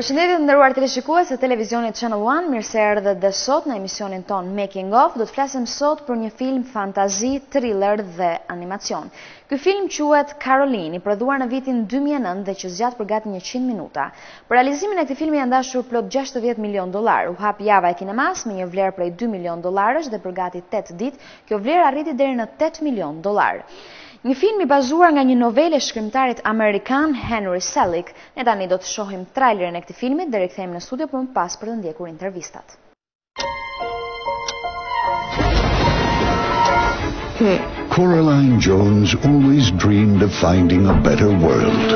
Përshëndetje të nderuar teleshikues të televizionit Channel 1, mirë se erdhët dhe sot në emisionin ton Making of. Do të flasim sot për një film fantazi, thriller dhe animacion. Ky film quhet Caroline, i prodhuar në vitin 2009 dhe që zgjat për gati 100 minuta. Për realizimin e këtij filmi janë dashur plot $60 milion. U hap java e kinemas me një vlerë prej $2 milion dhe për gati 8 ditë, kjo vlerë arriti deri në $8 milion. Një film i bazuar nga një novele e shkrimtarit amerikan Henry Selick. Ne tani do të shohim trailerin e këtij filmi dhe rikthehemi në studio për më pas për të ndjekur intervistat. Coraline Jones always dreamed of finding a better world.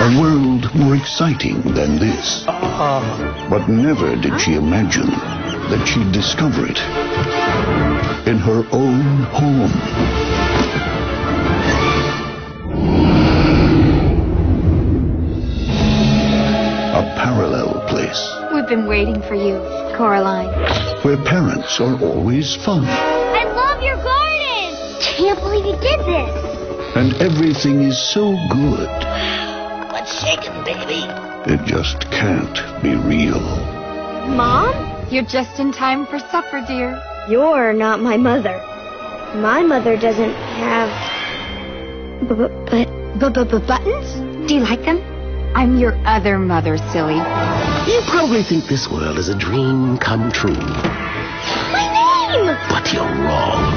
A world more exciting than this. But never did she imagine that she'd discover it in her own home. A parallel place. We've been waiting for you, Coraline. Where parents are always fun. I love your garden! Can't believe you did this! And everything is so good. What's shaking, baby? It just can't be real. Mom? You're just in time for supper, dear. You're not my mother. My mother doesn't have... buttons? Do you like them? I'm your other mother, silly. You probably think this world is a dream come true. My name! But you're wrong.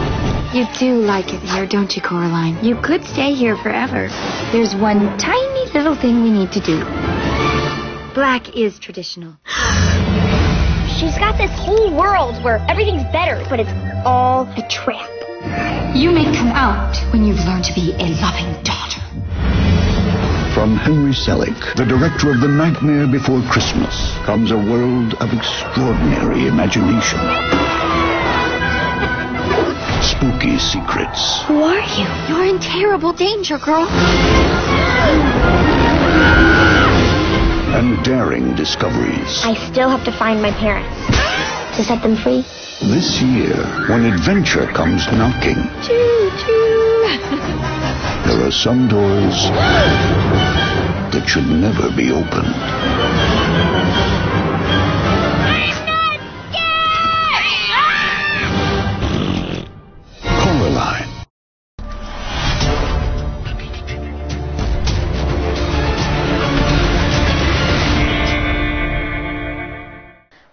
You do like it here, don't you, Coraline? You could stay here forever. There's one tiny little thing we need to do. Black is traditional. She's got this whole world where everything's better, but it's all a trap. You may come out when you've learned to be a loving daughter. From Henry Selick, the director of The Nightmare Before Christmas, comes a world of extraordinary imagination. Spooky secrets. Who are you? You're in terrible danger, girl. And daring discoveries. I still have to find my parents. To set them free? This year, when adventure comes knocking, Choo-choo! there are some doors that should never be opened. Coraline.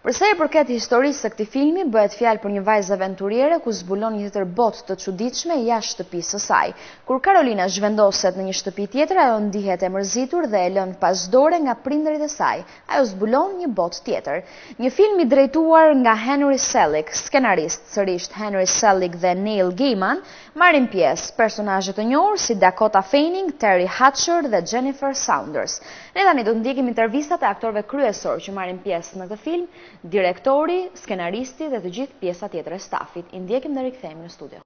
Përsa i përket historisë së këtij filmi, bëhet fjalë për një vajzë aventuriere ku zbulon një tjetër botë të çuditshme jashtë shtëpisë së saj. Kur Carolina zhvendoset në një shtëpi tjetër, ajo ndihet e mërzitur dhe e lën pas dore nga prindërit e saj. Ajo zbulon një botë tjetër. Një film i drejtuar nga Henry Selick, skenarist sërish Henry Selick dhe Neil Gaiman, marrin pjesë personazhe të njohur si Dakota Fanning, Terry Hatcher dhe Jennifer Saunders. Ne tani do të ndjekim intervistat e aktorëve kryesor që marrin pjesë në këtë film, direktori, skenaristi dhe të gjithë pjesa tjetër e stafit. I ndjekim dhe rikthehemi në studio.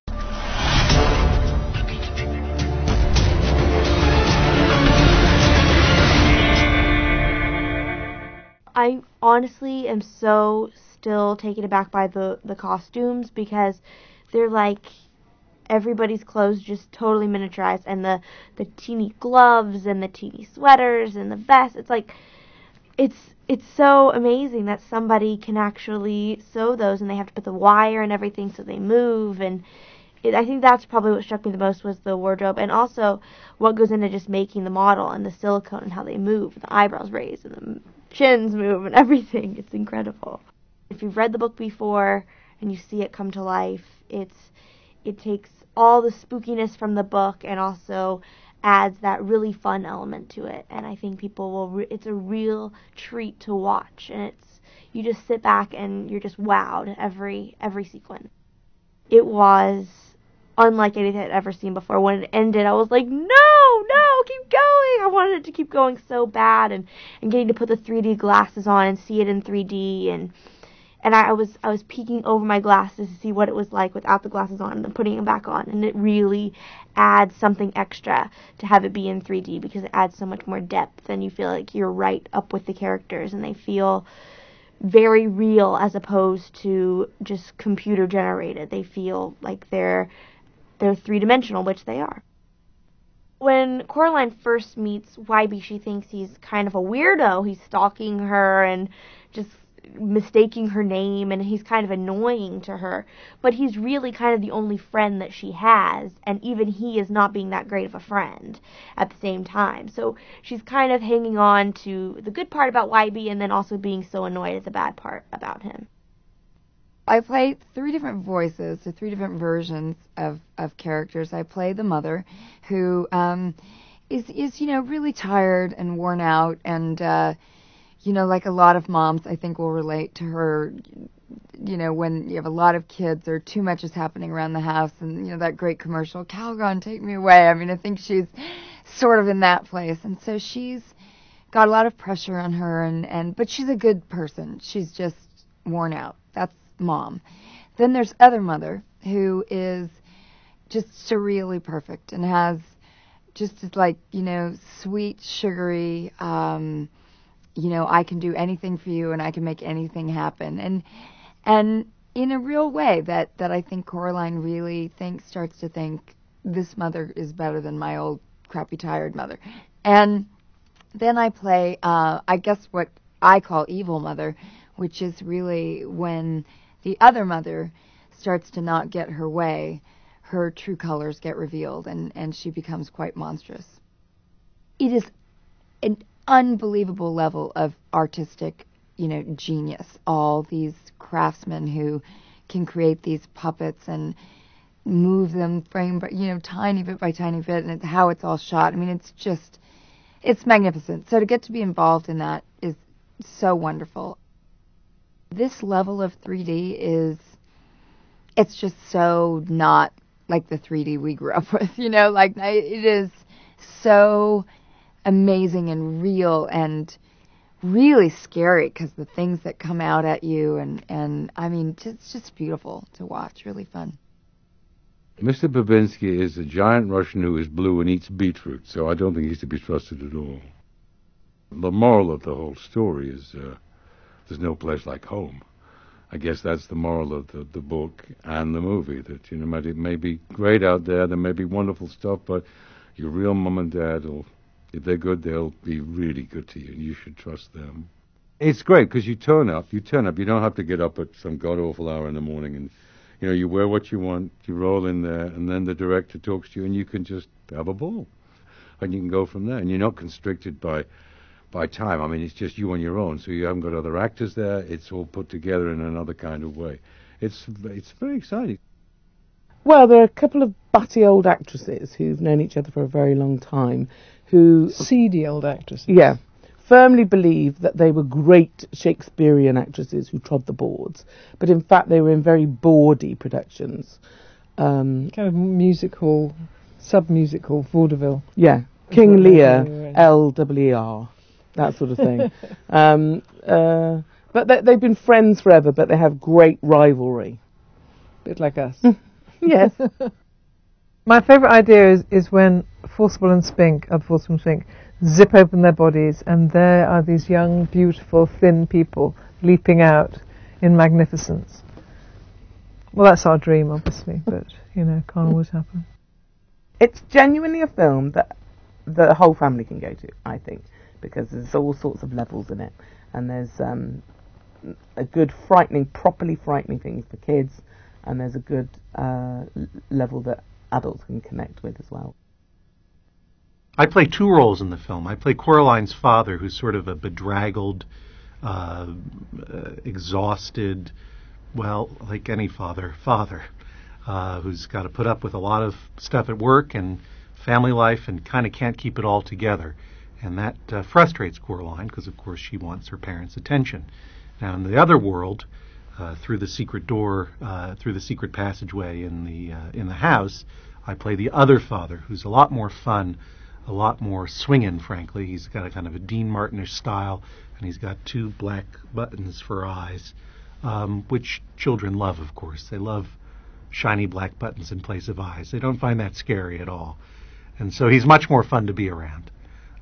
I honestly am so still taken aback by the costumes because they're like everybody's clothes just totally miniaturized, and the teeny gloves and the teeny sweaters and the vest. It's like it's so amazing that somebody can actually sew those, and they have to put the wire and everything so they move. And I think that's probably what struck me the most was the wardrobe, and also what goes into just making the model and the silicone and how they move, the eyebrows raise and the chins move and everything. It's incredible. If you've read the book before and you see it come to life, it takes all the spookiness from the book and also adds that really fun element to it. And I think people will it's a real treat to watch, and you just sit back and you're just wowed every sequence. It was unlike anything I'd ever seen before. When it ended, I was like, no, keep going. I wanted it to keep going so bad, and getting to put the 3D glasses on and see it in 3D, and I was peeking over my glasses to see what it was like without the glasses on and then putting them back on, and it really adds something extra to have it be in 3D because it adds so much more depth, and you feel like you're right up with the characters and they feel very real as opposed to just computer generated. They feel like they're three-dimensional, which they are. When Coraline first meets Wybie, she thinks he's kind of a weirdo. He's stalking her and just mistaking her name, and he's kind of annoying to her. But he's really kind of the only friend that she has, and even he is not being that great of a friend at the same time. So she's kind of hanging on to the good part about Wybie and then also being so annoyed at the bad part about him. I play 3 different voices, so 3 different versions of characters. I play the mother, who is really tired and worn out, and like a lot of moms, I think will relate to her. When you have a lot of kids or too much is happening around the house, and that great commercial, Calgon, take me away. I mean, I think she's sort of in that place, and so she's got a lot of pressure on her, but she's a good person. She's just worn out. That's Mom. Then there's other mother, who is just surreally perfect and has just sweet, sugary, I can do anything for you and I can make anything happen. And in a real way that I think Coraline really starts to think, this mother is better than my old crappy tired mother. And then I play, I guess what I call evil mother, which is really when the other mother starts to not get her way, her true colors get revealed, and she becomes quite monstrous. It is an unbelievable level of artistic, genius. All these craftsmen who can create these puppets and move them frame by, tiny bit by tiny bit, and how it's all shot. I mean, it's magnificent. So to get to be involved in that is so wonderful. This level of 3D it's just so not like the 3D we grew up with, it is so amazing and real and really scary because the things that come out at you and I mean, it's just beautiful to watch, really fun. Mr. Babinski is a giant Russian who is blue and eats beetroot, so I don't think he's to be trusted at all. The moral of the whole story is there's no place like home. I guess that's the moral of the book and the movie, that, it may be great out there may be wonderful stuff, but your real mom and dad, if they're good, they'll be really good to you, and you should trust them. It's great, because you turn up, you don't have to get up at some god-awful hour in the morning, and, you wear what you want, you roll in there, and then the director talks to you, and you can just have a ball, and you can go from there, and you're not constricted by time. I mean, it's just you on your own, so you haven't got other actors there. It's all put together in another kind of way. It's very exciting. Well, there are a couple of butty old actresses who've known each other for a very long time, who... Seedy old actresses. Yeah. Firmly believe that they were great Shakespearean actresses who trod the boards, but in fact they were in very bawdy productions. Kind of music hall, sub-music hall, vaudeville. Yeah. King Lear, L-W-E-R. That sort of thing. But they've been friends forever, but they have great rivalry. Bit like us. Yes. My favourite idea is when Forcible and Spink zip open their bodies, and there are these young, beautiful, thin people leaping out in magnificence. Well, that's our dream, obviously, but, can't always happen. It's genuinely a film that the whole family can go to, I think, because there's all sorts of levels in it, and there's a good properly frightening things for kids, and there's a good level that adults can connect with as well. I play 2 roles in the film. I play Coraline's father, who's sort of a bedraggled, exhausted, well, like any father, who's got to put up with a lot of stuff at work and family life and kind of can't keep it all together. And that frustrates Coraline because, of course, she wants her parents' attention. Now, in the other world, through the secret door, through the secret passageway in the house, I play the other father, who's a lot more fun, a lot more swinging, frankly. He's got a kind of a Dean Martinish style, and he's got 2 black buttons for eyes, which children love, of course. They love shiny black buttons in place of eyes. They don't find that scary at all. And so he's much more fun to be around.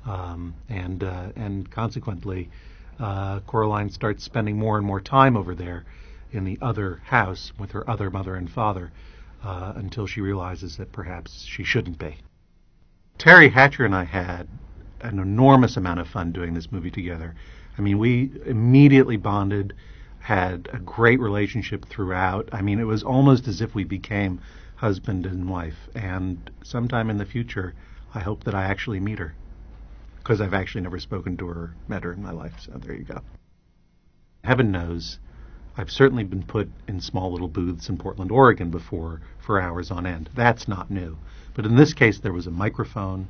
And consequently, Coraline starts spending more and more time over there in the other house with her other mother and father until she realizes that perhaps she shouldn't be. Terry Hatcher and I had an enormous amount of fun doing this movie together. I mean, we immediately bonded, had a great relationship throughout. I mean, it was almost as if we became husband and wife. And sometime in the future, I hope that I actually meet her, because I've actually never spoken to her or met her in my life. So there you go. Heaven knows, I've certainly been put in small little booths in Portland, Oregon before for hours on end. That's not new. But in this case, there was a microphone,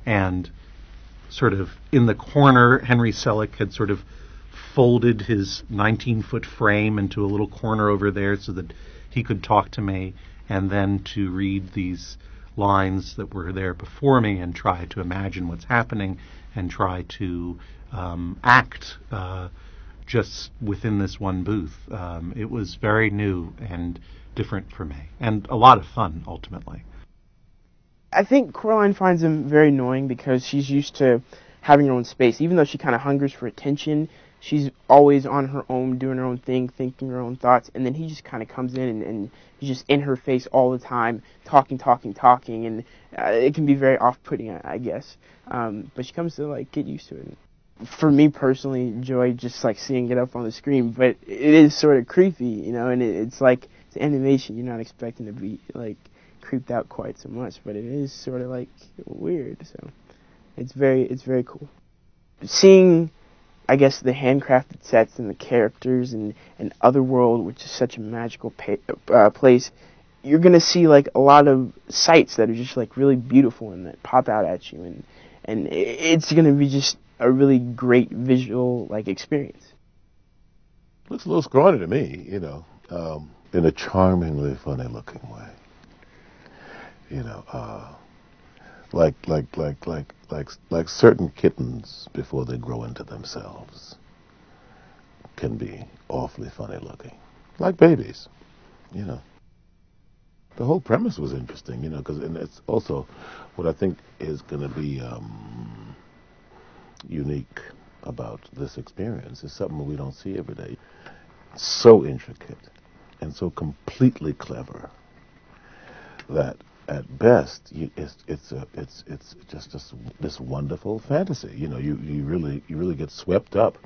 and sort of in the corner, Henry Selick had sort of folded his 19-foot frame into a little corner over there so that he could talk to me, and then to read these lines that were there before me and try to imagine what's happening and try to act just within this one booth. It was very new and different for me, and a lot of fun, ultimately. I think Coraline finds him very annoying because she's used to having her own space. Even though she kind of hungers for attention, she's always on her own, doing her own thing, thinking her own thoughts, and then he just kind of comes in and he's just in her face all the time, talking, and it can be very off-putting, I guess. But she comes to, like, get used to it. For me personally, enjoy just, like, seeing it up on the screen, but it is sort of creepy, you know, and it's like, it's animation, you're not expecting to be, like, creeped out quite so much, but it is sort of, like, weird, so it's very cool. Seeing, I guess, the handcrafted sets and the characters and Otherworld, which is such a magical place, you're going to see, like, a lot of sights that are just, like, really beautiful and that pop out at you, and it's going to be just a really great visual, like, experience. Looks a little scrawny to me, you know, in a charmingly funny-looking way. You know, like certain kittens before they grow into themselves can be awfully funny looking, like babies, you know. The whole premise was interesting, you know, and it's also what I think is going to be unique about this experience is something we don't see every day. So intricate and so completely clever that at best, it's just this wonderful fantasy. You know, you really get swept up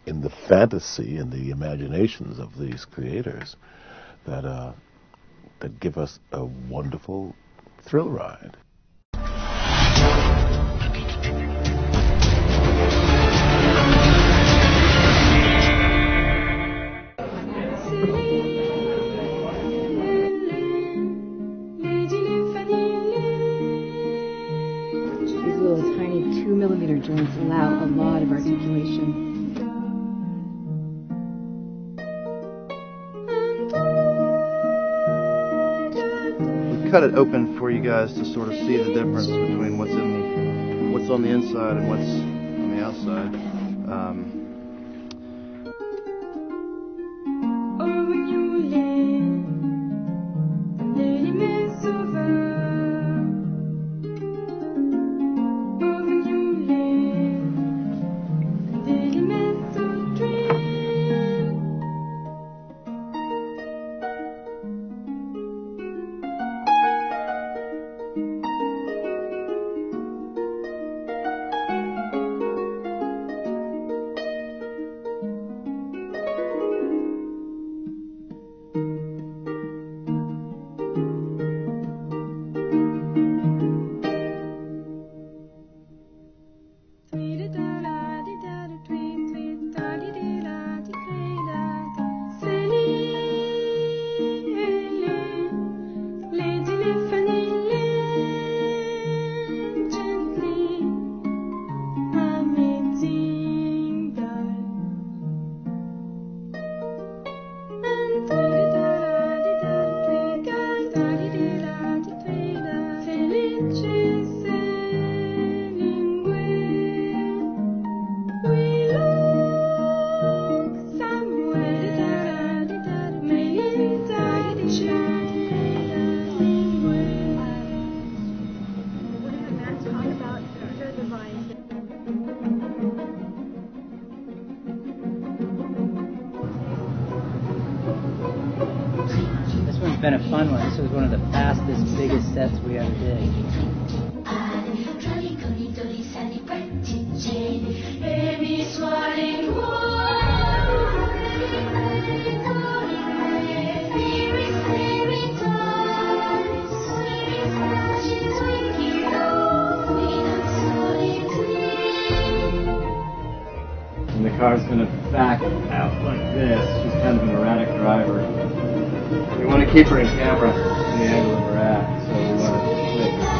in the fantasy and the imaginations of these creators that give us a wonderful thrill ride. Joints allow a lot of articulation. We cut it open for you guys to sort of see the difference between what's on the inside and what's on the outside. been a fun one. This was one of the fastest, biggest sets we ever did. And the car's going to back out like this. She's kind of an erratic driver. We want to keep her in camera in the angle of her act, so we want to make this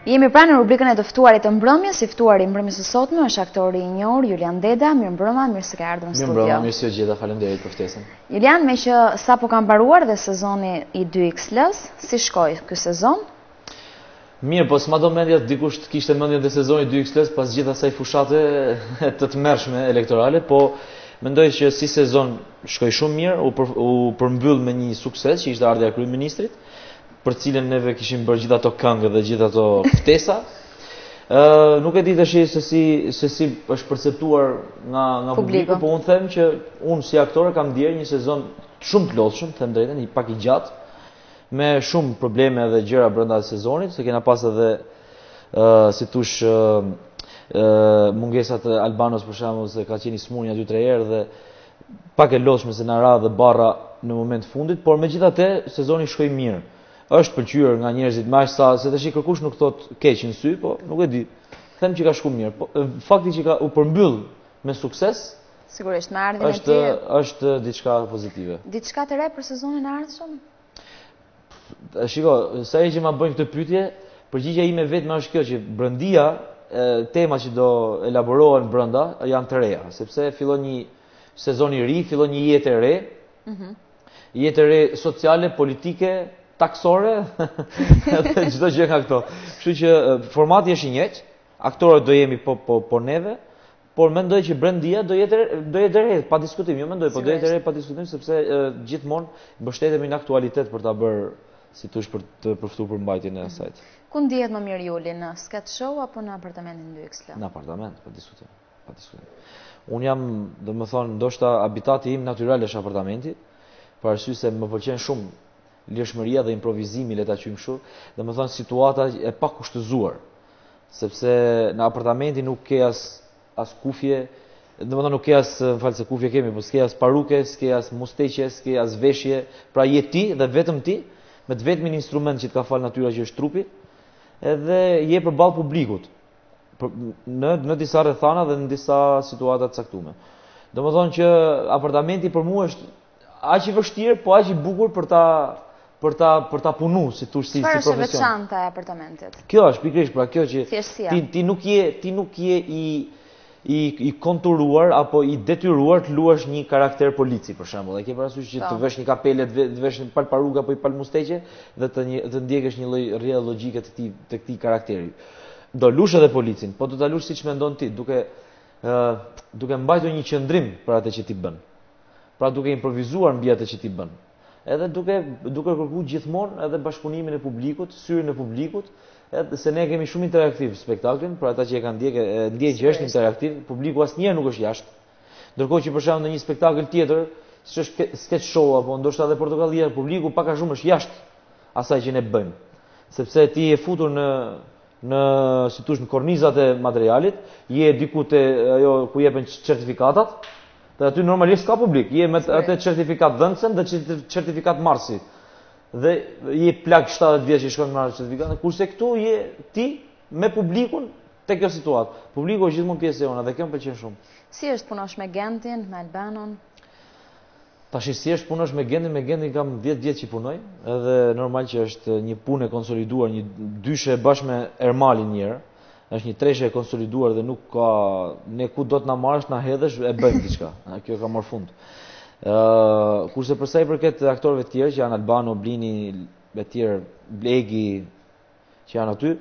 Jemi pranë në rubrikën e të ftuarit të mbrëmjes, si ftuari i mbrëmjes së sotme është aktori i njohur Julian DEDA. Mirëmbrëma, mirë se ke ardhur në studio. Mirëmbrëma, mirë se u gjeta, faleminderit për ftesën. Julian, me që sapo ka mbaruar dhe sezoni i 2XL-s, si shkoi ky sezon? Mirë, po s'ma do mendja dikush të kishte mendjen dhe sezoni 2XL-s pas gjithë asaj fushate të tmerrshme elektorale, po mendoj që si sezon shkoi shumë mirë, u përmbyll me një sukses që ishte ardha e kryeministrit, për cilën neve kishim bërë gjithë ato këngë dhe gjithë ato ftesa. Nuk e di tash se si është perceptuar nga publiku, po unë them që unë si aktor kam ndjerë një sezon shumë të lodhshëm, them drejtën, pak i gjatë, me shumë probleme dhe gjëra brenda sezonit, se kena pas edhe si tush mungesat e Albanos për shembull, se ka qenë i smurja 2-3 herë dhe pak e lodhshme se na ra dhe barra në moment fundit, por megjithatë sezoni shkoi mirë. Është pëlqyer nga njerëzit më aq sa se tash kërkush nuk thot keq në sy, po nuk e di. Them që ka shkuar mirë, po fakti që u përmbyll me sukses, sigurisht me ardhin e tij, është diçka pozitive. Diçka të re për sezonin e ardhshëm? Shiko, sa herë që ma bëjnë këtë pyetje, përgjigjja ime vetëm është kjo që brëndia, temat që do elaborohen brenda janë të reja, sepse fillon një sezon i ri, fillon një jetë e re, jetë e re sociale, politike, taksore, dhe çdo gjë nga këto. Kështu që formati është i njëjtë, aktorët do jemi po neve, por mendoj që brendia do jetë re pa diskutim, jo mendoj, po do jetë re pa diskutim sepse gjithmonë mbështetemi në aktualitet për ta bërë si tush për të përftuar përmbajtjen e asaj. Ku ndihet më mirë Juli, në sketch show apo në apartamentin 2XL? Në apartament, pa diskutim. Unë jam, domethënë, ndoshta habitati im natyral është apartamenti, për arsye se më pëlqen shumë lirshmëria dhe improvizimi, le ta quajmë kështu, domethënë situata e pakushtëzuar, sepse në apartamenti nuk ke as kufje, domethënë nuk ke as, false kufje kemi, po s'ke as paruke, s'ke as musteqe, s'ke as veshje, pra je ti dhe vetëm ti, me të vetmin instrument që të ka fal natyra që është trupi, edhe je përballë publikut, në disa rrethana dhe në disa situata të caktuara. Domethënë që apartamenti për mua është aq i vështirë, po aq i bukur për ta punu, si tush si profesion. Çfarë është veçanta e apartamentit? Kjo është pikërisht pra kjo që ti nuk je i konturuar apo i detyruar të luash një karakter polici për shembull. E ke parasysh që të vesh një kapele, të vesh një pal paruga apo i pal musteqe dhe të ndjekësh një lloj rrjedh logjike të këtij karakteri. Do lush edhe policin, po do ta lush siç mendon ti, duke mbajtur një qëndrim për atë që ti bën. Pra duke improvizuar mbi atë që ti bën. Edhe duke kërkuar gjithmonë edhe bashkëpunimin e publikut, syrin e publikut, edhe se ne kemi shumë interaktiv spektaklin, për ata që e kanë ndjek që është interaktiv, publiku asnjëherë nuk është jashtë. Ndërkohë që për shembull në një spektakël tjetër, siç është sketch show apo ndoshta edhe portokallia, publiku pak a shumë është jashtë asaj që ne bëjmë. Sepse ti je futur në si thosh në kornizat e materialit, je diku te ajo ku jepen certifikatat. Dhe aty normalisht ka publik, je me atë certifikat dhënësen dhe certifikat marrësi. Dhe je plak 70 vjeç që shkon me marrë certifikat, kurse këtu je ti me publikun te kjo situatë. Publiku është gjithmonë pjesë e jona dhe kjo më pëlqen shumë. Si është punosh me Gentin, me Albanon? Tash si është punosh me Gentin kam 10 vjet që punoj, edhe normal që është një punë e konsoliduar, një dyshe bashkë me Ermalin një herë. Është një treshe e konsoliduar dhe nuk ka ne ku do të na marrësh, na hedhësh e bëjmë diçka. Kjo ka marrë fund. Kurse për sa i përket aktorëve të tjerë që janë Albano, Blini, e tjerë, Blegi që janë aty,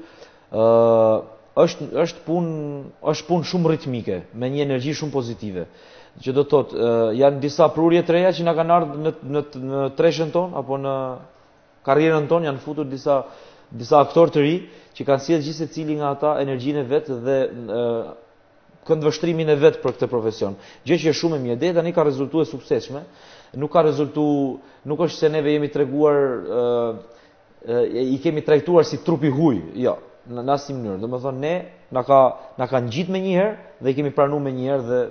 është punë shumë ritmike, me një energji shumë pozitive. Që do të thotë, janë disa prurje të reja që na kanë ardhur në treshën tonë apo në karrierën tonë, janë futur disa aktorë të ri që kanë sjellë gjithë secili nga ata energjinë e vet dhe këndvështrimin e vet për këtë profesion. Gjë që është shumë e mirë. Dhe tani ka rezultuar suksesshme. Nuk është se neve jemi treguar i kemi trajtuar si trupi huj, jo, në asnjë mënyrë. Domethënë ne na ka ngjit më një herë dhe i kemi pranuar më një herë dhe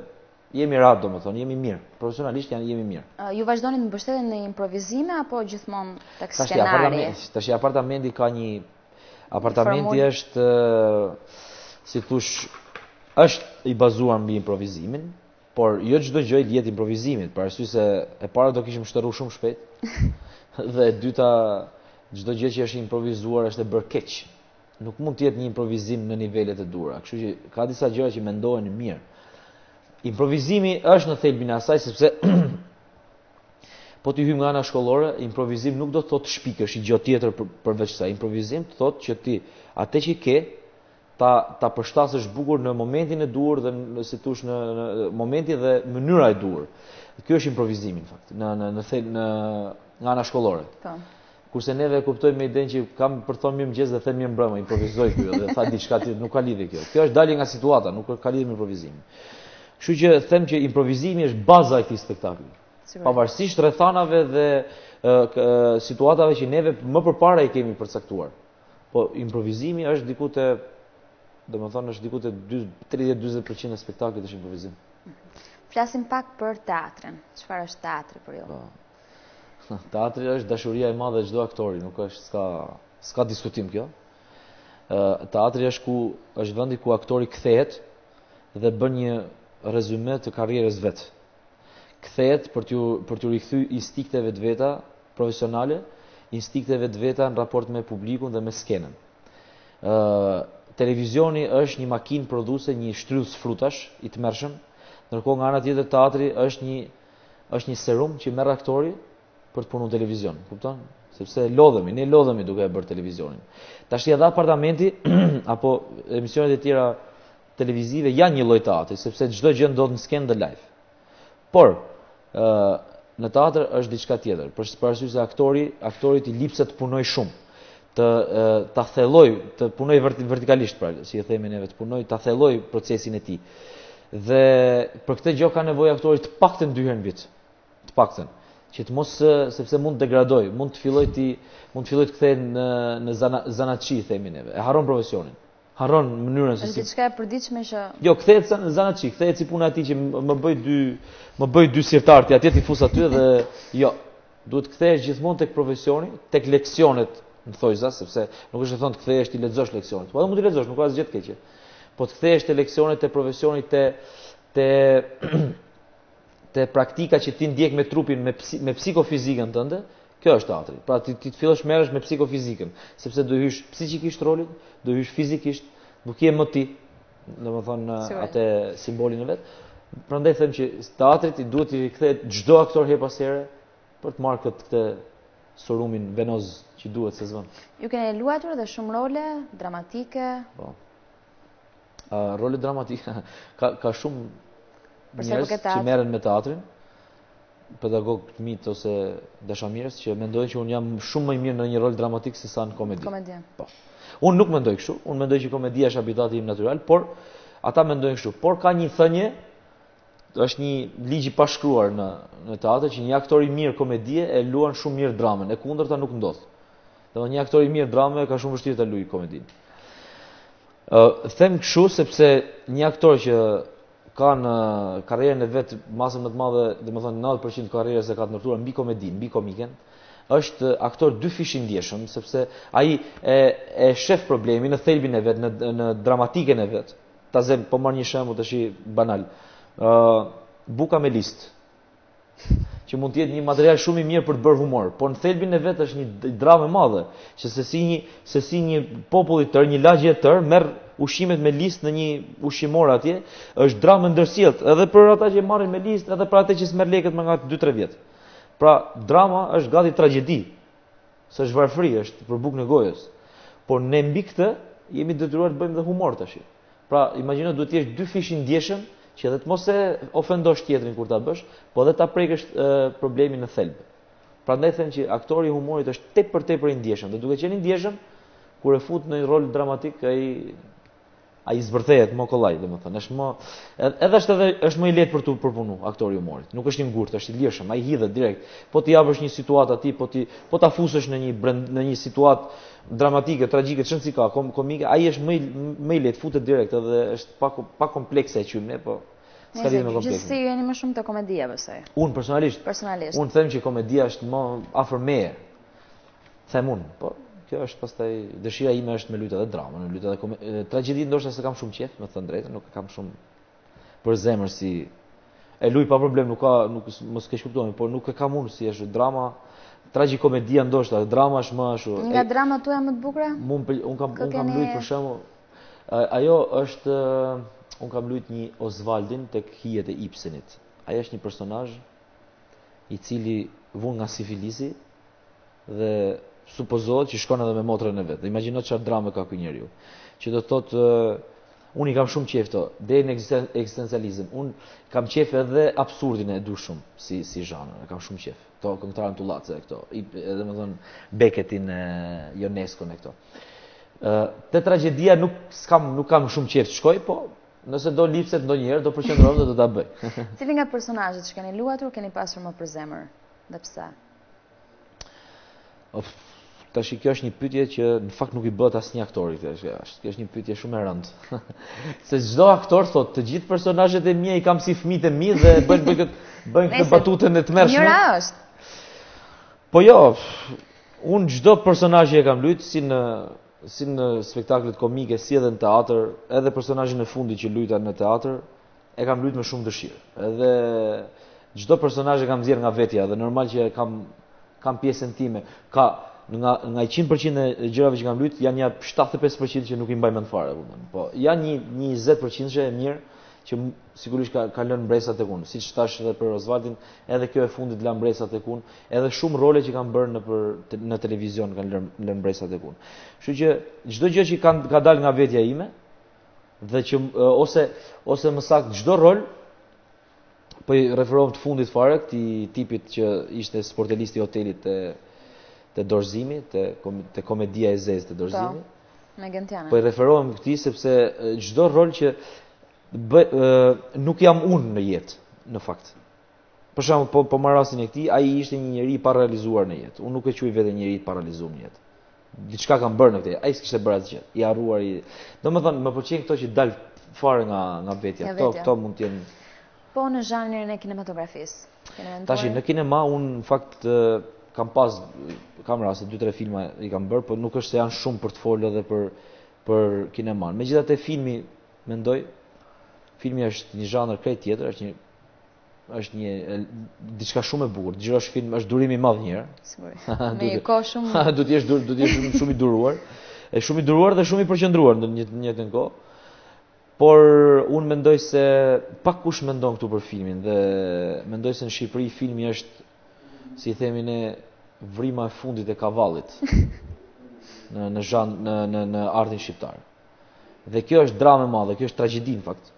jemi rat, domethënë, jemi mirë. Profesionalisht jemi mirë. Ju vazhdoni të mbështeteni në improvizime apo gjithmonë tek skenari? Tash apartamenti ka një apartamenti është si thosh është i bazuar mbi improvizimin, por jo çdo gjë lidhet improvizimit, për arsye se e para do kishim shtrëruar shumë shpejt dhe e dyta çdo gjë që është improvizuar është e bërë keq. nuk mund të jetë një improvizim në nivelet e duhura. Kështu që ka disa gjëra që mendohen mirë. Improvizimi është në thelbin e asaj sepse po ti hym nga ana shkollore, improvizim nuk do të thotë shpikësh i gjë tjetër përveç kësaj. Improvizim të thotë që ti atë që ke ta përshtasësh bukur në momentin e duhur dhe si thosh në momentin dhe mënyra e duhur. Ky është improvizimi në fakt, nga ana shkollore. Kurse neve kuptojmë me idenë që kam për thonë mirëmëngjes dhe them mirëmbrëma, improvizoj ky dhe tha diçka tjetër, nuk ka lidhje kjo. Kjo është dalje nga situata, nuk ka lidhje me improvizimin. Kështu që them që improvizimi është baza e këtij spektakli. Pavarësisht rrethanave dhe situatave që neve më përpara i kemi përcaktuar. Po improvizimi është diku te, domethënë është diku te 30-40% e spektaklit është improvizim. Flasim pak për teatrin. Çfarë është teatri për ju? Teatri është dashuria e madhe e çdo aktori, nuk është s'ka diskutim kjo. Teatri është vendi ku aktori kthehet dhe bën një rezume të karrierës vet. Kthehet për t'u rikthyer instinkteve të veta profesionale, instinkteve të veta në raport me publikun dhe me skenën. Televizioni është një makinë prodhuese, një shtrydhës frutash i tmerrshëm, ndërkohë nga ana tjetër teatri është një serum që merr aktori për të punuar në televizion, kupton? Sepse ne lodhemi duke e bërë televizionin. Tash edhe apartamenti apo emisionet e tjera televizive janë një lloj teatri, sepse çdo gjë ndodh në skenë dhe live. Por në teatr është diçka tjetër, për arsye se aktorit i lipset të punoj shumë, ta thelloj, të punoj vertikalisht, pra, si e themi neve, të punoj, ta thelloj procesin e tij. Dhe për këtë gjë ka nevojë aktori të paktën 2 herë në vit, të paktën, që të mos sepse mund të degradoj, mund të filloj të kthehet në zanatçi, themi neve, e harron profesionin. Harron mënyrën se si diçka e përditshme që jo, kthehet në zanatçi, kthehet si puna e tij që më bëj dy sirtar atje ti fus aty dhe jo, duhet kthehesh gjithmonë tek profesioni, tek leksionet, në thojza, sepse nuk është të thonë të kthehesh ti lexosh leksionet. Po edhe mund të lexosh, nuk ka asgjë të keqe. Po të kthehesh te leksionet, te profesioni, te praktika që ti ndjek me trupin, me psikofizikën tënde, kjo është teatri. Pra ti të fillosh merresh me psikofizikën, sepse do hysh psikikisht rolin, do hysh fizikisht, nuk je më ti, domethënë atë simbolin e vet. Prandaj them që teatrit i duhet të rikthehet çdo aktor her pas here për të marrë këtë sorumin venoz që duhet se zvon. Ju keni luajtur edhe shumë role dramatike? Po. Role dramatike ka shumë njerëz që merren me teatrin, pedagog të mit ose dashamirës që mendojnë që unë jam shumë më i mirë në një rol dramatik se sa në komedi. Komedian. Po. Unë nuk mendoj kështu, unë mendoj që komedia është habitati im natyral, por ata mendojnë kështu. Por ka një thënie, është një ligj i pashkruar në teatr që një aktor i mirë komedie e luan shumë mirë dramën, e kundërta nuk ndodh. Domethënë një aktor i mirë drame ka shumë vështirë ta luajë komedinë. Them kështu sepse një aktor që ka në karrierën e vet masën më të madhe, domethënë 90% karrierës e ka ndërtuar mbi komedinë, mbi komiken, është aktor dy fish i ndjeshëm, sepse ai e shef problemin në thelbin e vet, në dramatikën e vet. Ta zëm, po marr një shembull tash banal. Buka me listë, që mund të jetë një material shumë i mirë për të bërë humor, por në thelbin e vet është një dramë e madhe, që se si një popull i tërë, një lagje e tërë merr ushqimet me listë në një ushqimor atje, është dramë ndërsjellët, edhe për ata që marrin me listë, edhe për ata që s'merr lekët më nga 2-3 vjet. Pra, drama është gati tragjedi, s'është varfëri, është për bukën e gojës. Por ne mbi këtë jemi detyruar të bëjmë dhe humor tash. Pra, imagjino duhet të jesh dy fish i ndjeshëm që edhe të mos e ofendosh tjetrin kur ta bësh, po edhe ta prekësh problemin në thelb. Prandaj them që aktori i humorit është tepër i ndjeshëm, dhe duke qenë i ndjeshëm, kur e fut në një rol dramatik, ai zbërthehet më kollaj, domethënë, është më i lehtë për të përpunu aktori i humorit. Nuk është i ngurtë, është i lirshëm, ai hidhet direkt. Po ti japësh një situatë atij, po ta fusësh në një situatë dramatike, tragjike, Xhesika, komike, ai është më i lehtë, futet direkt, edhe është pa komplekse e qymë, po s'ka lidhje me kompleksin. Gjithsesi jeni më shumë te komedia besoj. Unë personalisht. Unë them që komedia është më afër meje. Them unë, po kjo është pastaj dëshira ime është me lujtë edhe dramën, me lujtë edhe tragjedi ndoshta se kam shumë qejf, me thënë drejtën, nuk kam shumë për zemër si e luj pa problem, nuk mos keq kuptoni, por nuk e kam unë si është drama, tragjikomedia ndoshta, drama është më ashtu. Nga drama tuaja më të bukura? Unë kam luajtur për shembull, ajo është unë kam luajtur një Osvaldin tek Hijet e Ibsenit. Ai është një personazh i cili vun nga sifilisi dhe supozohet që shkon edhe me motrën e vet. Imagjino çfarë drame ka ky njeriu. Që do thotë unë i kam shumë qejf to, deri në ekzistencializëm. Unë kam qejf edhe absurdin e du shumë si zhanër, kam shumë qejf. Këto këngëtarën Tullace këto, edhe më thon Beckettin e Ionescon e këto. Te tragjedia nuk kam shumë qejf të shkoj, po nëse do lipset ndonjëherë do përqendrohem dhe do ta bëj. Cili nga personazhet që keni luajtur keni pasur më për zemër? Dhe pse? Tash kjo është një pyetje që në fakt nuk i bëhet asnjë aktori këtë. Kjo është një pyetje shumë e rëndë. Se çdo aktor thotë të gjithë personazhet e mia i kam si fëmijët e mi dhe bëjnë këtë batutën e tmerrshme. Njëra është. Po jo, unë çdo personazh që e kam luajtur si në spektaklet komike, si edhe në teatr, edhe personazhin e fundit që luajta në teatr, e kam luajtur me shumë dëshirë. Edhe çdo personazh e kam nxjerr nga vetja dhe normal që kam pjesën time. Nga 100% e gjërave që kam luajtur, janë ja 75% që nuk i mbaj mend fare. Po janë një 20% që e mirë që sigurisht ka lënë mbresa tek unë. Siç thash edhe për Osvaldin, edhe kjo e fundit la mbresa tek unë, edhe shumë role që kanë bërë në televizion kanë lënë mbresa tek unë. Kështu që çdo gjë që ka dalë nga vetja ime dhe që ose më saktë çdo rol, po i referohem të fundit fare këtij tipit që ishte sportelisti i hotelit te Dorëzimi, te komedia e zezë te Dorëzimi. Me Gentiana. Po i referohem këtij sepse çdo rol që nuk jam unë në jetë, në fakt. Për shembull, po marr rastin e këtij, ai ishte një njeri i parealizuar në jetë. Unë nuk e quaj veten njeri i parealizuar në jetë. Diçka kam bërë në këtë. Ai s'kishte bërë asgjë. I harruar domethënë më pëlqejnë këto që dal fare nga vetja. Këto mund të jenë. Po në zhanrin e kinematografisë. Tash në kinema unë në fakt kam raste 2-3 filma i kam bërë, por nuk është se janë shumë për të folur edhe për kineman. Megjithatë filmi mendoj, filmi është një zhanër krejt tjetër, është një diçka shumë e bukur. Dëgjosh film, është durim i madh një herë. Sigurisht. Me një kohë shumë. Do të jesh shumë i duruar. Është shumë i duruar dhe shumë i përqendruar në një njëjtën kohë. Por unë mendoj se pak kush mendon këtu për filmin dhe mendoj se në Shqipëri filmi është, si i themi ne, vrima e fundit e kavallit në artin shqiptar. Dhe kjo është dramë e madhe, kjo është tragjedi në fakt.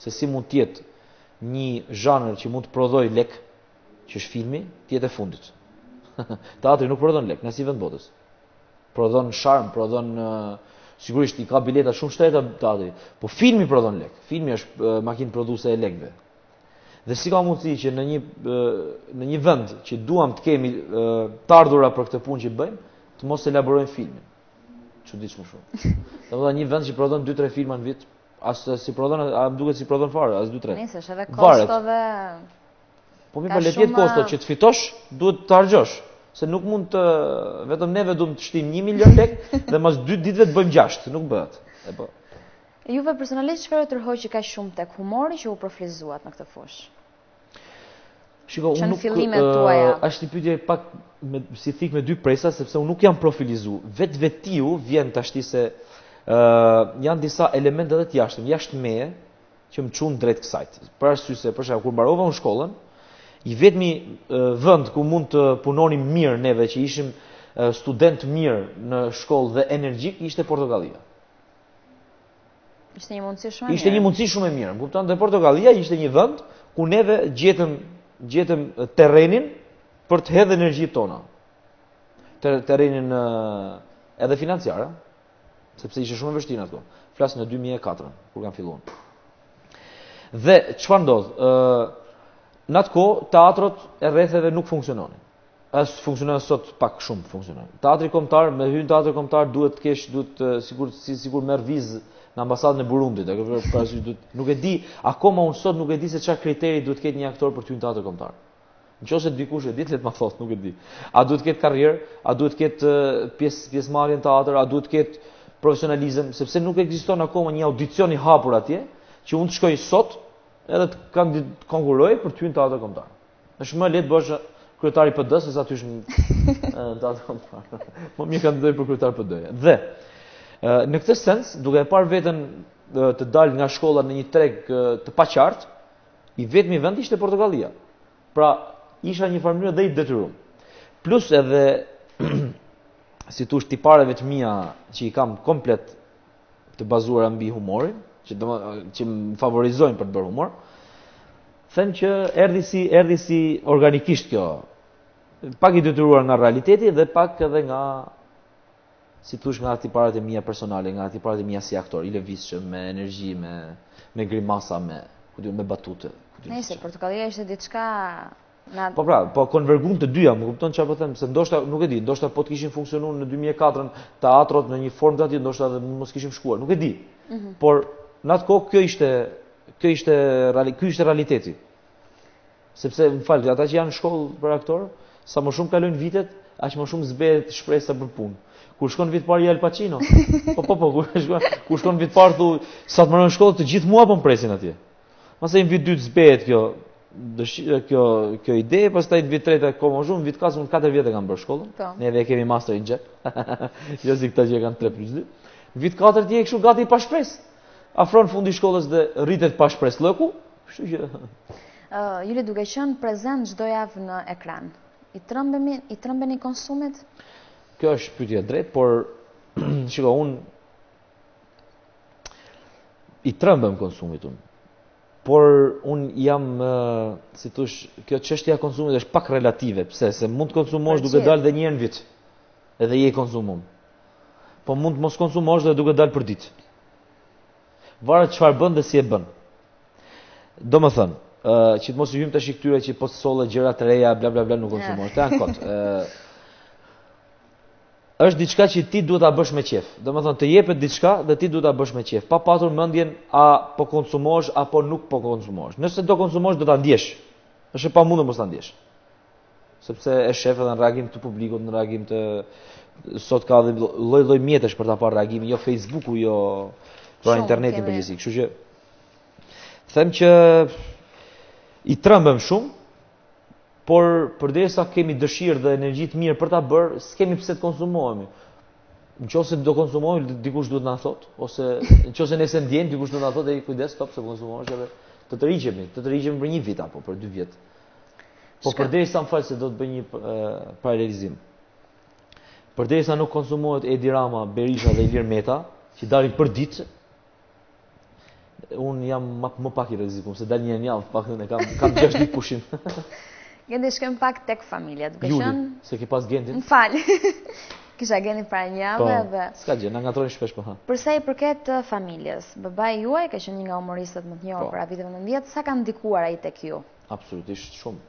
Se si mund të jetë një zhanër që mund të prodhoj lek, që është filmi, të jetë e fundit. Teatri nuk prodhon lek, në asnjë vend botës. Prodhon sharm, prodhon sigurisht i ka bileta shumë shteta teatri, po filmi prodhon lek. Filmi është makinë prodhuese e lekëve. Dhe si ka mundësi që në një vend që duam të kemi të ardhura për këtë punë që bëjmë, të mos elaborojmë filmin. Çuditshëm shumë. Domethënë një vend që prodhon 2-3 filma në vit, as si prodhon, më duket si prodhon fare, as 2-3. Nëse është edhe kosto dhe po mi le të jetë kosto që të fitosh, duhet të harxhosh, se nuk mund të vetëm neve duam të shtim 1 milion lekë dhe mas 2 ditëve të bëjmë 6, nuk bëhet. E po. Juve personalisht çfarë tërhoqi kaq shumë tek humori që u përflizuat në këtë fushë? Shiko, unë nuk është një pyetje pak si thik me 2 presa, sepse unë nuk jam profilizu. Vetiu vjen tashti se janë disa elemente edhe të jashtë meje që më çun drejt kësajt. Për arsye se për shembull kur mbarova unë shkollën, i vetmi vend ku mund të punonim mirë neve që ishim student mirë në shkollë dhe energjik ishte Portokallia. Ishte një mundësi shumë e mirë. Ishte një mundësi shumë e mirë. Më kupton, dhe Portokallia ishte një vend ku neve gjetëm terrenin për të hedhë energjitë tona. Terrenin edhe financiare, sepse ishte shumë e vështirë ato. Flas në 2004, kur kam filluar. Dhe çfarë ndodh? Në atë kohë teatrot e rretheve nuk funksiononin. As funksionojnë sot pak shumë funksionojnë. Teatri kombëtar, me hyrje teatri kombëtar duhet të kesh sigur merr vizë në ambasadën e Burundit, nuk e di, akoma unë sot nuk e di se çfarë kriteri duhet ketë një aktor për të hyrë në teatr kombëtar. Nëse dikush e di, le të më thotë, nuk e di. A duhet ketë karrierë, a duhet ketë pjesëmarrje në teatr, a duhet ketë profesionalizëm, sepse nuk ekziston akoma një audicion i hapur atje që unë të shkoj sot edhe të konkurroj për të hyrë në teatr kombëtar. Është më lehtë bësh kryetari PD-s, se aty është më mirë kandidoj për kryetar PD-ja. Dhe në këtë sens, duke e parë veten të dalë nga shkolla në një treg të paqartë, i vetmi vend ishte Portokallia. Pra, isha një farë mënyrë dhe i detyruar. Plus edhe si thush tipareve të mia që i kam komplet të bazuara mbi humorin, që më favorizojnë për të bërë humor, them që erdhi si organikisht kjo. Pak i detyruar nga realiteti dhe pak edhe nga, si thush, nga tiparet e mia personale, nga tiparet e mia si aktor, i lëvizshëm, me energji, me grimasa, me batute. Nëse Portokallia ishte diçka. Po pra, po konvergum të dyja, më kupton çfarë po them, se ndoshta nuk e di, ndoshta po të kishin funksionuar në 2004 teatrot në një formë të tillë, ndoshta edhe mos kishim shkuar, nuk e di. Por në atë kohë ky ishte realiteti. Sepse, më fal, ata që janë në shkollë për aktor, sa më shumë kalojnë vitet, aq më shumë zbehet shpresa për punë. Kur shkon vit parë Al Pacino, kur shkon vit parë thu, sa të marrën shkollë të gjithë mua po mpresin atje. Pastaj në vit dytë zbehet kjo ide, pastaj në vit tretë ka më shumë, vit katër, 4 vjet e kam bërë shkollën. Neve kemi master in xhep. Jo si këta që kanë 3+2. Vit 4 ti je kështu gati pa shpresë. Afron fundi i shkollës dhe rritet pa shpresë lloku, kështu që Juli, duke qenë prezant çdo javë në ekran, i trembeni konsumit? Kjo është pyetje drejt, por shiko, unë i trembem konsumit unë. Por unë jam, si thush, kjo çështja e konsumit është pak relative, pse? Se mund të konsumosh duke dalë dhe një herë në vit, edhe je i konsumum. Po mund të mos konsumosh dhe duke dalë për ditë. Varet çfarë bën dhe si e bën. Domethënë, që të mos i hym tash këtyre që po solle gjëra të reja, bla bla bla, nuk konsumosh. Të janë kot. Është diçka që ti duhet ta bësh me qejf. Domethënë të jepet diçka dhe ti duhet ta bësh me qejf, pa patur mendjen a po konsumosh apo nuk po konsumosh. Nëse do konsumosh do ta ndjesh. Është e pamundur mos ta ndjesh. Sepse e shef edhe në reagim të publikut, në reagim të sot ka dhe lloj-lloj mjetesh për ta parë reagimin, jo Facebooku, jo pra internetin përgjithësi. Kështu që them që i trembem shumë, por përderisa kemi dëshirë dhe energji të mirë për ta bërë, s'kemi pse të konsumohemi. Nëse do konsumohemi, dikush duhet na thotë, ose nëse nëse ndjen, dikush duhet na thotë, kujdes, stop se konsumohesh edhe të tërhiqemi për një vit apo për 2 vjet. Po përderisa më fal se do të bëj një paralelizim. Përderisa nuk konsumohet Edi Rama, Berisha dhe Ilir Meta, që dalin për ditë, unë jam më pak i rrezikum, se dal një javë, pak ne kam 6 ditë pushim. Gjende shkem pak tek familja, duke qenë. Juli, se ke pas Gjendin? Më fal. Kisha Gjendin para një javë dhe s'ka gjë, na ngatrojnë shpesh po ha. Përsa i përket familjes, babai juaj ka qenë një nga humoristët më të njohur para viteve 90, sa ka ndikuar ai tek ju? Absolutisht shumë.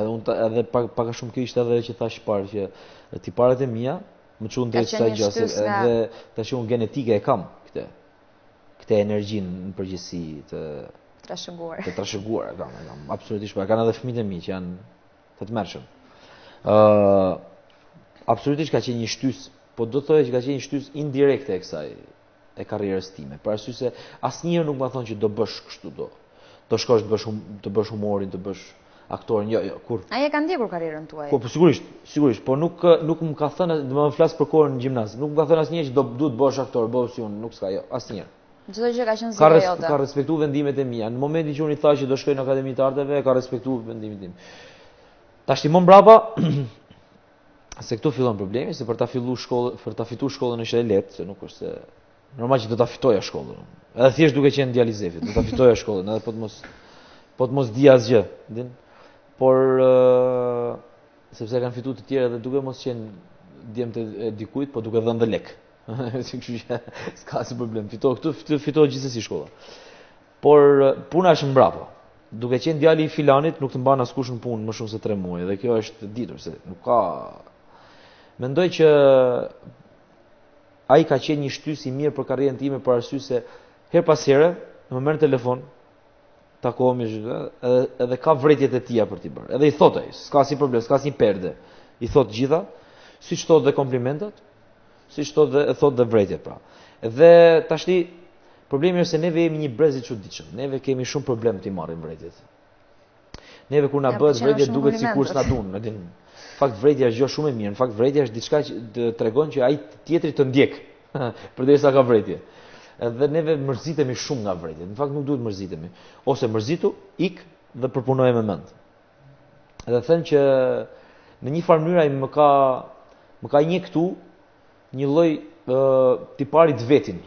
Edhe pak a shumë kjo ishte edhe që thash parë që tiparet e mia më çuan drejt kësaj gjë, edhe tash unë genetike e kam këtë energjinë në përgjithësi të trashëguar kam. Absolutisht, po kanë edhe fëmijët e mi që janë të tmerrshëm. Absolutisht ka qenë një shtys, po do të thojë që ka qenë një shtys indirekte e kësaj e karrierës time. Për arsye se asnjëherë nuk më thonë që do bësh kështu do shkosh të bësh humorin, të bësh aktorin, jo, kur. Ai e ka ndjekur karrierën tuaj. Po sigurisht, po nuk më ka thënë, do të flas për kohën në gjimnaz. Nuk më ka thënë asnjëherë që duhet të bësh aktor, bëu si unë, nuk s'ka, jo, asnjëherë. Çdo gjë ka qenë zgjedhja jote. Ka respektuar vendimet e mia. Në momentin që unë i thash që do shkoj në Akademinë të Arteve, ka respektuar vendimin tim. Tash ti më mbrapa se këtu fillon problemi, se për ta fituar shkollën është e lehtë, se nuk është se normal që do ta fitoja shkollën. Edhe thjesht duke qenë djalizefit, do ta fitoja shkollën, edhe po të mos di asgjë, din. Por sepse kanë fituar të tjerë edhe duke mos qenë djemtë e dikujt, po duke dhënë dhe lek. Kështu që s'ka si problem. Fitohet gjithsesi shkolla. Por puna është mbrapa. Duke qenë djali i filanit, nuk të mban askush në punë më shumë se 3 muaj, dhe kjo është ditur se nuk ka. Mendoj që ai ka qenë një shtys i mirë për karrierën time për arsye se her pas here më merr telefon, takohemi edhe ka vërtetjet e tija për t'i bërë. Edhe i thot ai, s'ka si problem, s'ka si perde. I thot gjitha, siç thot dhe komplimentat, siç thot dhe vërtetjet pra. Dhe tashti problemi është se neve jemi një brez i çuditshëm. Neve kemi shumë problem t'i marrim vërtetjet. Neve kur na bëhet vërejtje duket sikur s'na duan, e din. Në fakt vërejtja është gjë shumë e mirë, në fakt vërejtja është diçka që tregon që ai tjetri të ndjek, përderisa ka vërejtje. Dhe neve mërzitemi shumë nga vërejtja. Në fakt nuk duhet mërzitemi. Ose mërzitu, ik dhe përpunoj me mend. Dhe them që në një farë mënyrë ai më ka injektu një lloj tiparit vetin,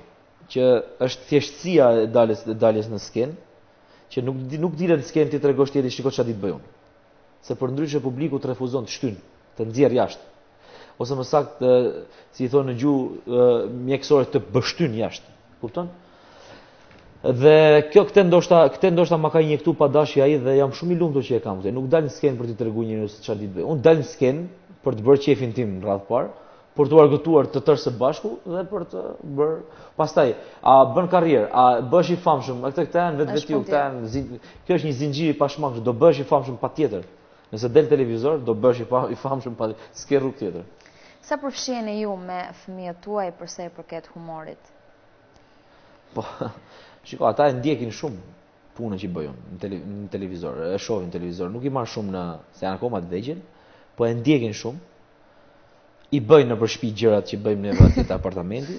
që është thjeshtësia e daljes në skenë, që nuk dilet në skenë ti tregosh tjetrit shiko çfarë ditë bëj unë. Se përndryshe publiku të refuzon të shtyn, të nxjerr jashtë. Ose më saktë, si i thonë në gjuhë mjekësore, të bështyn jashtë. Kupton? Dhe këtë ndoshta ma ka injektu pa dashje ai dhe jam shumë i lumtur që e kam këtë. Nuk dal në skenë për t'i treguar njerëzve se çfarë ditë bëj. Unë dal në skenë për të bërë qefin tim në radhë parë, për të argëtuar të tërë së bashku dhe për të bërë pastaj a bën karrierë, a bësh i famshëm, këta janë vetveti, kjo është një zinxhir i pashmangshëm, do bësh i famshëm patjetër. Nëse del televizor, do bësh i famshëm patjetër, s'ke rrugë tjetër. Sa përfshiheni ju me fëmijët tuaj për sa i përket humorit? Po, shiko, ata e ndjekin shumë punën që bëj unë në televizor, e shohin në televizor, nuk i marr shumë se janë akoma të vegjël, po e ndjekin shumë. I bëjnë në përshpi gjërat që bëjmë në vëratit të apartamenti,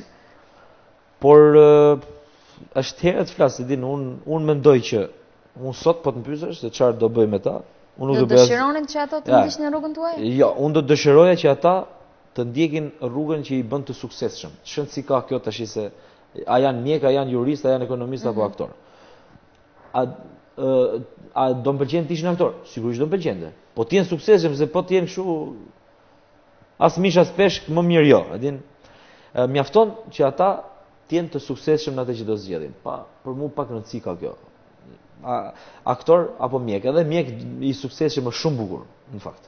por është herët flasë, unë mendoj që unë sot po të më pyesësh se çfarë do bëj me ta. Do dëshironin që ato të ndiqnin në rrugën tuaj? Jo, unë do dëshiroja që ata të ndjekin rrugën që i bën të suksesshëm. Xhesika kjo tash se a janë mjek, a janë jurist, a janë ekonomist apo aktor. A do më pëlqen të ishin aktor? Sigurisht do më pëlqente. Po të jenë suksesshëm, se po të jenë kështu as mish as peshk, më mirë jo. Mjafton që ata të jenë të suksesshëm në atë që do zgjedhin. Për mua pak rëndësi ka kjo. Aktor apo mjek, edhe mjek i suksesshëm është shumë bukur, në fakt.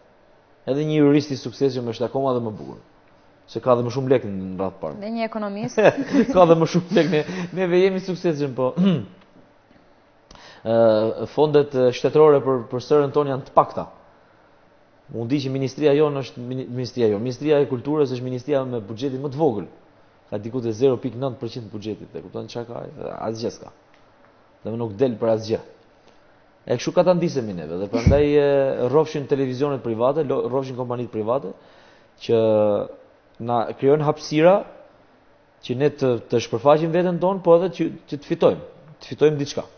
Edhe një jurist i suksesshëm është akoma dhe më bukur. Se ka dhe më shumë lek në radhë parë. Dhe një ekonomist. Ka dhe më shumë lek, neve jemi suksesshëm, po fondet shtetërore për sërën tonë janë të pakta. Unë di që ministria jonë është Ministria e Kulturës është ministria me buxhetin më të vogël. Ka diku te 0.9% buxhetit, e kupton çka ka? Asgjë s'ka. Dhe më nuk del për asgjë. E kështu ka ta ndisemi neve dhe prandaj rrofshin televizionet private, rrofshin kompanitë private që na krijojnë hapësira që ne të shpërfaqim veten tonë, po edhe që të fitojmë diçka.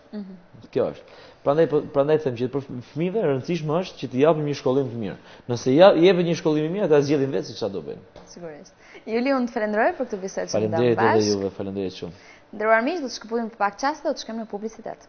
Kjo është. Prandaj them që për fëmijëve e rëndësishme është që t'i japim një shkollim të mirë. Nëse jepet një shkollim i mirë, ata zgjedhin vetë se çfarë do bëjnë. Sigurisht. Julian, unë të falenderoj për këtë bisedë që ndam bashkë. Faleminderit edhe juve, faleminderit shumë. Nderuar miq, do të shkëputim për pak çaste, do të shkojmë në publicitet.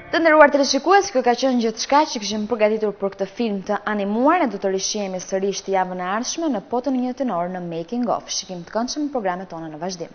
Të nderuar teleshikues, kjo ka qenë gjithçka që kishim përgatitur për këtë film të animuar. Ne do të rishihemi sërish të javën e ardhshme në potën 1 tenor në Making of. Shikim të këndshëm në programet tona në vazhdim.